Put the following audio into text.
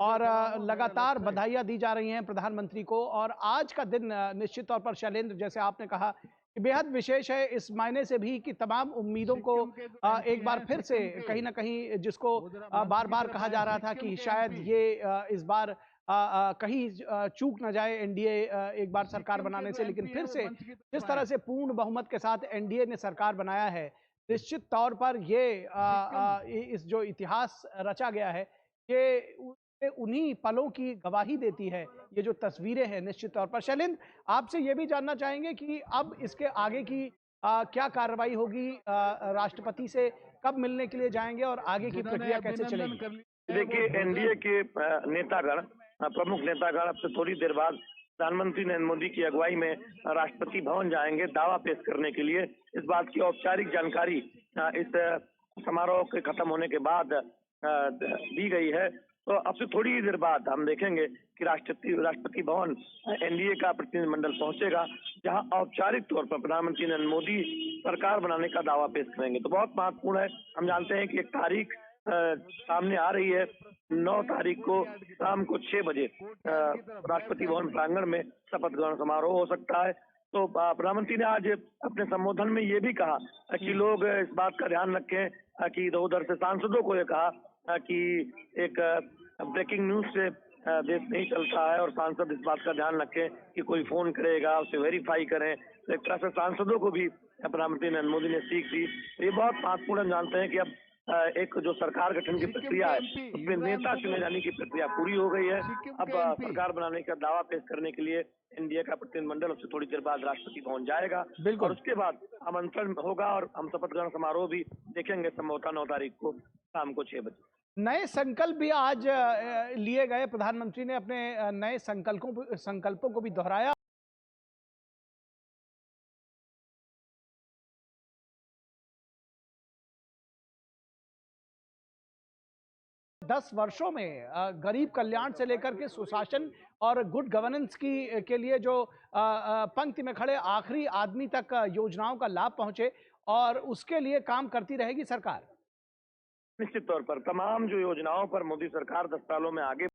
और लगातार बधाइयाँ दी जा रही हैं प्रधानमंत्री को। और आज का दिन निश्चित तौर पर शैलेंद्र, जैसे आपने कहा, कि बेहद विशेष है इस मायने से भी कि तमाम उम्मीदों को एक बार फिर से कहीं न कहीं, जिसको बार-बार कहा जा रहा था कि शायद ये इस बार कहीं चूक ना जाए एनडीए एक बार सरकार बनाने से, लेकिन फिर से जिस तरह से पूर्ण बहुमत के साथ एनडीए ने सरकार बनाया है, निश्चित तौर पर ये इस जो इतिहास रचा गया है, ये उन्हीं पलों की गवाही देती है। ये जो तस्वीरें हैं निश्चित तौर पर। शैलेंद्र, आपसे ये भी जानना चाहेंगे कि अब इसके आगे की क्या कार्रवाई होगी? राष्ट्रपति से कब मिलने के लिए जाएंगे और आगे की प्रक्रिया कैसे चलेगी? देखिए, एनडीए के नेतागण, प्रमुख नेतागण अब से थोड़ी देर बाद प्रधानमंत्री नरेंद्र मोदी की अगुवाई में राष्ट्रपति भवन जाएंगे दावा पेश करने के लिए। इस बात की औपचारिक जानकारी इस समारोह के खत्म होने के बाद दी गई है। तो अब से थोड़ी ही देर बाद हम देखेंगे कि राष्ट्रपति भवन एनडीए का प्रतिनिधिमंडल पहुंचेगा, जहां औपचारिक तौर पर प्रधानमंत्री नरेंद्र मोदी सरकार बनाने का दावा पेश करेंगे। तो बहुत महत्वपूर्ण है। हम जानते हैं कि एक तारीख सामने आ रही है। 9 तारीख को शाम को 6 बजे राष्ट्रपति भवन प्रांगण में शपथ ग्रहण समारोह हो सकता है। तो प्रधानमंत्री ने आज अपने संबोधन में ये भी कहा कि लोग इस बात का ध्यान रखें कि इधर उधर से सांसदों को ये कहा कि एक ब्रेकिंग न्यूज से देश नहीं चलता है, और सांसद इस बात का ध्यान रखें कि कोई फोन करेगा उसे वेरीफाई करें। तो एक तरह से सांसदों को भी प्रधानमंत्री नरेंद्र मोदी ने सीख दी। तो ये बहुत महत्वपूर्ण जानते हैं कि अब एक जो सरकार गठन की प्रक्रिया है उसमें नेता चुने जाने की प्रक्रिया पूरी हो गई है। अब सरकार बनाने का दावा पेश करने के लिए एनडीए का प्रतिनिधिमंडल उससे थोड़ी देर बाद राष्ट्रपति भवन जाएगा और उसके बाद आमंत्रण होगा और हम शपथ ग्रहण समारोह भी देखेंगे संभवतः 9 तारीख को शाम को 6 बजे। नए संकल्प भी आज लिए गए। प्रधानमंत्री ने अपने नए संकल्पों को भी दोहराया। 10 वर्षों में गरीब कल्याण से लेकर के सुशासन और गुड गवर्नेंस के लिए जो पंक्ति में खड़े आखिरी आदमी तक योजनाओं का लाभ पहुंचे, और उसके लिए काम करती रहेगी सरकार। निश्चित तौर पर तमाम जो योजनाओं पर मोदी सरकार 10 सालों में आगे